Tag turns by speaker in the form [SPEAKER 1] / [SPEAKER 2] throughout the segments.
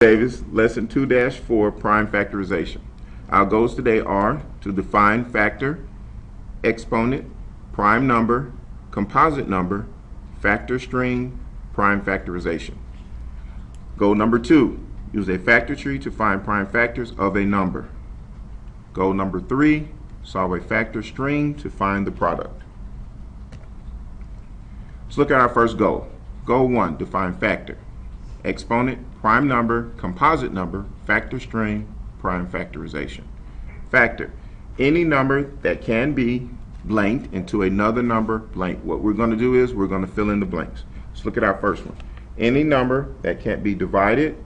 [SPEAKER 1] Davis, Lesson 2-4, Prime Factorization. Our goals today are to define factor, exponent, prime number, composite number, factor string, prime factorization. Goal number 2, use a factor tree to find prime factors of a number. Goal number 3, solve a factor string to find the product. Let's look at our first goal. Goal 1, define factor. Exponent, prime number, composite number, factor string, prime factorization. Factor, any number that can be blanked into another number blank. What we're going to do is we're going to fill in the blanks. Let's look at our first one. Any number that can't be divided.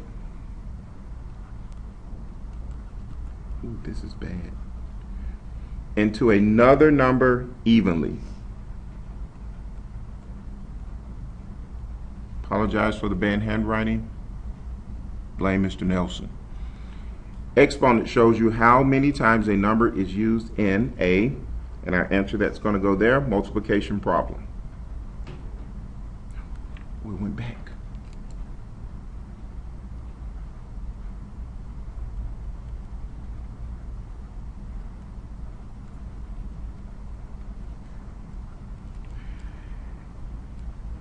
[SPEAKER 1] Ooh, this is bad. Into another number evenly. Apologize for the bad handwriting. Blame Mr. Nelson. Exponent shows you how many times a number is used in and our answer that's going to go there, multiplication problem. We went back.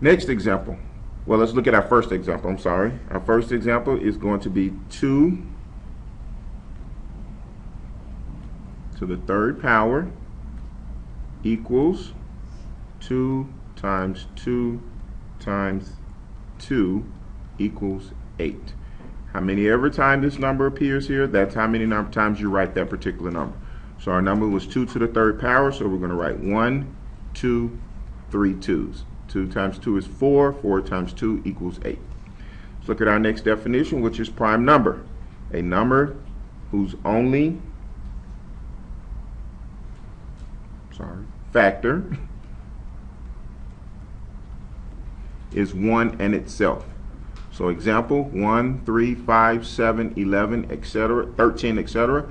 [SPEAKER 1] Next example. Well, let's look at our first example. I'm sorry. Our first example is going to be 2 to the third power equals 2 times 2 times 2 equals 8. How many every time this number appears here, that's how many times you write that particular number. So our number was 2 to the third power, so we're going to write 1, 2, 3 2's. 2 times 2 is 4. 4 times 2 equals 8. Let's look at our next definition, which is prime number. A number whose only factor is 1 and itself. So example, 1, 3, 5, 7, 11, etc., 13, etc.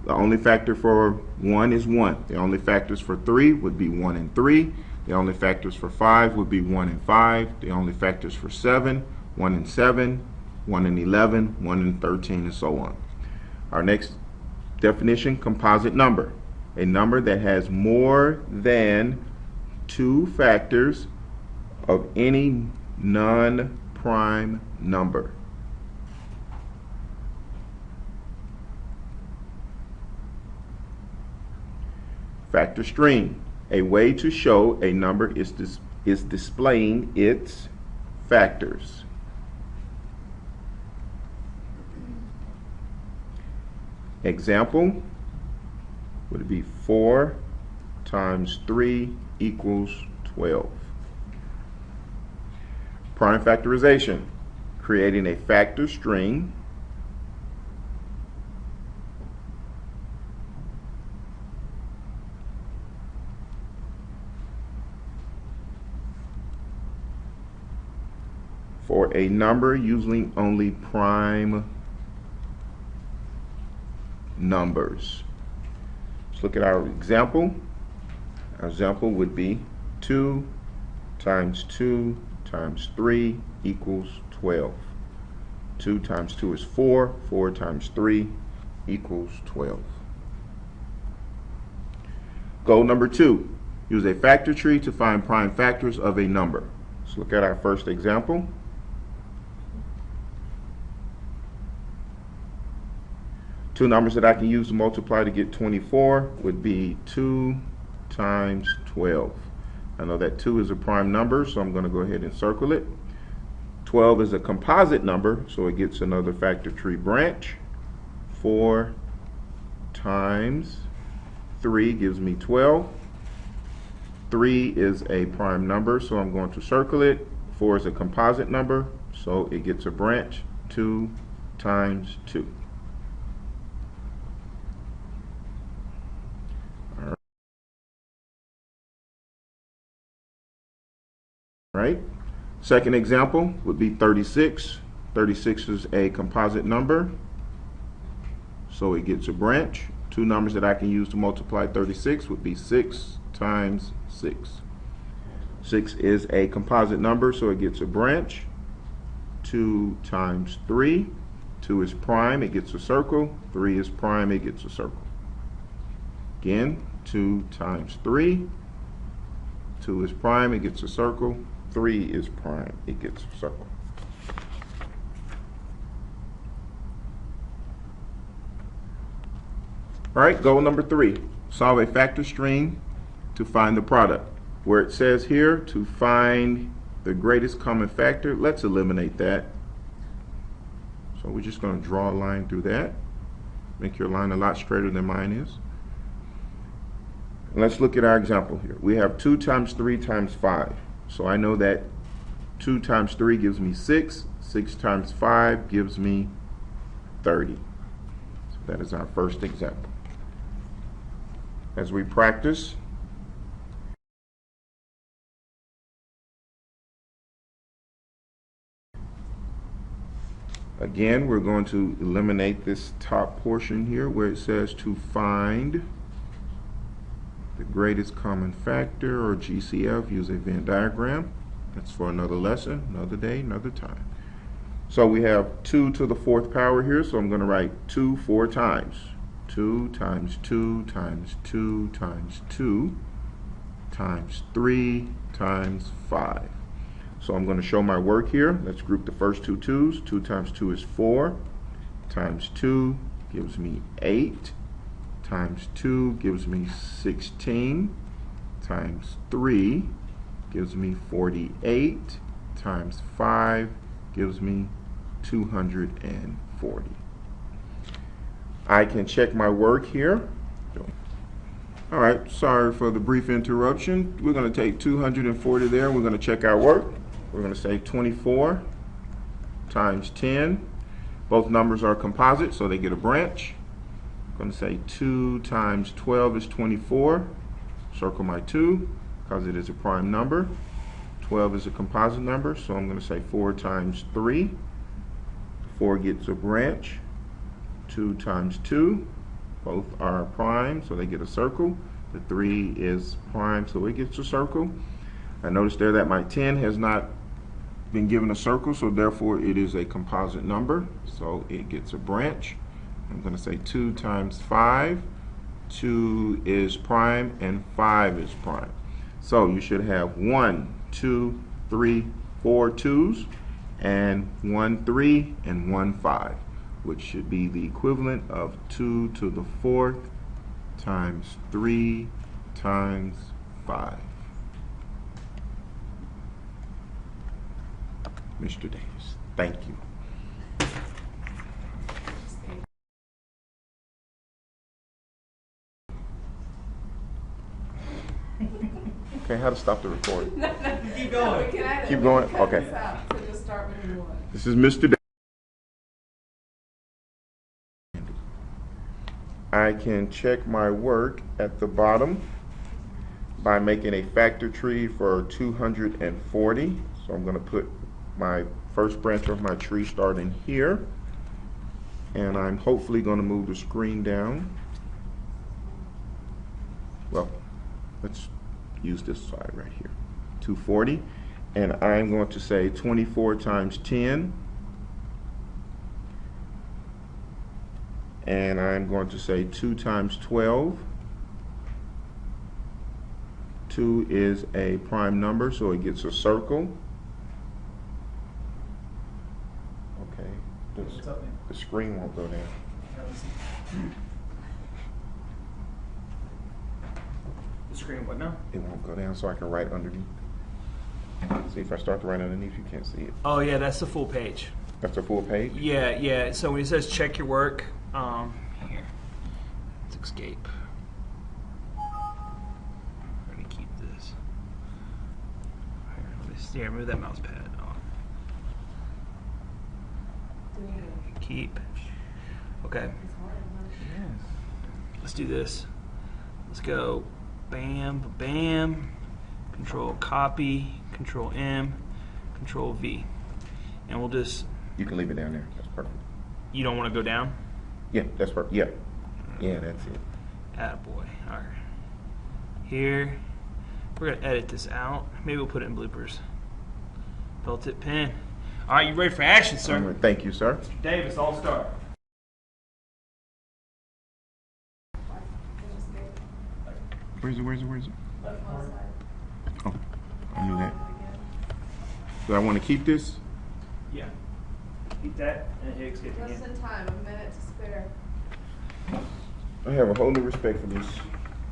[SPEAKER 1] The only factor for 1 is 1. The only factors for 3 would be 1 and 3. The only factors for 5 would be 1 and 5. The only factors for 7, 1 and 7, 1 and 11, 1 and 13, and so on. Our next definition, composite number. A number that has more than 2 factors of any non-prime number. Factor string. A way to show a number is displaying its factors. Example would be 4 times 3 equals 12. Prime factorization. Creating a factor string for a number using only prime numbers. Let's look at our example. Our example would be 2 times 2 times 3 equals 12. 2 times 2 is 4. 4 times 3 equals 12. Goal number 2. Use a factor tree to find prime factors of a number. Let's look at our first example. Two numbers that I can use to multiply to get 24 would be 2 times 12. I know that 2 is a prime number, so I'm going to go ahead and circle it. 12 is a composite number, so it gets another factor tree branch. 4 times 3 gives me 12. 3 is a prime number, so I'm going to circle it. 4 is a composite number, so it gets a branch. 2 times 2. Right? Second example would be 36. 36 is a composite number, so it gets a branch. Two numbers that I can use to multiply 36 would be 6 times 6. 6 is a composite number, so it gets a branch. 2 times 3. 2 is prime, it gets a circle. 3 is prime, it gets a circle. Again, 2 times 3. 2 is prime, it gets a circle. 3 is prime, it gets a circle. All right, goal number 3. Solve a factor string to find the product. Where it says here to find the greatest common factor, let's eliminate that. So we're just going to draw a line through that. Make your line a lot straighter than mine is. And let's look at our example here. We have 2 times 3 times 5. So I know that 2 times 3 gives me 6. 6 times 5 gives me 30. So that is our first example. As we practice, again, we're going to eliminate this top portion here where it says to find the greatest common factor, or GCF. Use a Venn diagram. That's for another lesson, another day, another time. So we have 2 to the 4th power here, so I'm going to write 2 4 times. 2 times 2 times 2 times 2 times 3 times 5. So I'm going to show my work here. Let's group the first two 2's. 2 times 2 is 4. Times 2 gives me 8. Times 2 gives me 16. Times 3 gives me 48. Times 5 gives me 240. I can check my work here. All right, sorry for the brief interruption. We're going to take 240 there. We're going to check our work. We're going to say 24 times 10. Both numbers are composite, so they get a branch. I'm going to say 2 times 12 is 24. Circle my 2 because it is a prime number. 12 is a composite number, so I'm going to say 4 times 3. 4 gets a branch. 2 times 2. Both are prime, so they get a circle. The 3 is prime, so it gets a circle. I noticed there that my 10 has not been given a circle, so therefore it is a composite number, so it gets a branch. I'm going to say 2 times 5. 2 is prime and 5 is prime. So you should have 1, 2, 3, 4 2's and 1 3 and 1 5, which should be the equivalent of 2 to the 4th times 3 times 5. Mr. Davis, thank you. Okay, how to stop the recording?
[SPEAKER 2] Keep going.
[SPEAKER 1] Keep going? Okay. This is Mr. Davis. I can check my work at the bottom by making a factor tree for 240. So I'm going to put my first branch of my tree starting here. And I'm hopefully going to move the screen down. Well, let's use this side right here. 240. And I'm going to say 24 times 10. And I'm going to say 2 times 12. 2 is a prime number, so it gets a circle. Okay, the screen won't go down.
[SPEAKER 2] The screen what now?
[SPEAKER 1] It won't go down, so I can write underneath. See, if I start to write underneath, you can't see it.
[SPEAKER 2] Oh yeah, that's the full page.
[SPEAKER 1] That's the full page?
[SPEAKER 2] Yeah. So when it says check your work, here, let's escape. I'm gonna keep this. Here, let me see. Move that mouse pad on. Keep. Okay. Let's do this. Let's go. Bam, bam. Control copy. Control M. Control V. And we'll just.
[SPEAKER 1] You can leave it down there. That's perfect.
[SPEAKER 2] You don't want to go down?
[SPEAKER 1] Yeah, that's perfect. Yeah. Yeah, that's it.
[SPEAKER 2] Attaboy. All right. Here. We're going to edit this out. Maybe we'll put it in bloopers. Felt tip pen. All right, you ready for action,
[SPEAKER 1] All
[SPEAKER 2] sir?
[SPEAKER 1] right, thank you, sir.
[SPEAKER 2] Davis, all star.
[SPEAKER 1] Where's it? Oh, I knew that. Do I want to keep this?
[SPEAKER 2] Yeah. Keep that and hit escape
[SPEAKER 3] Just
[SPEAKER 2] again.
[SPEAKER 3] in time, a minute to spare.
[SPEAKER 1] I have a whole new respect for this.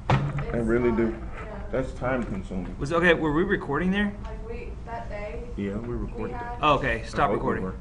[SPEAKER 1] I really do.
[SPEAKER 3] Yeah.
[SPEAKER 1] That's time consuming.
[SPEAKER 2] Was okay? Were we recording there?
[SPEAKER 3] Like that day,
[SPEAKER 1] Yeah, we're
[SPEAKER 3] we
[SPEAKER 1] recording.
[SPEAKER 3] had.
[SPEAKER 2] Oh, okay.
[SPEAKER 1] I
[SPEAKER 2] Stop
[SPEAKER 1] hope we
[SPEAKER 2] recording.
[SPEAKER 1] were.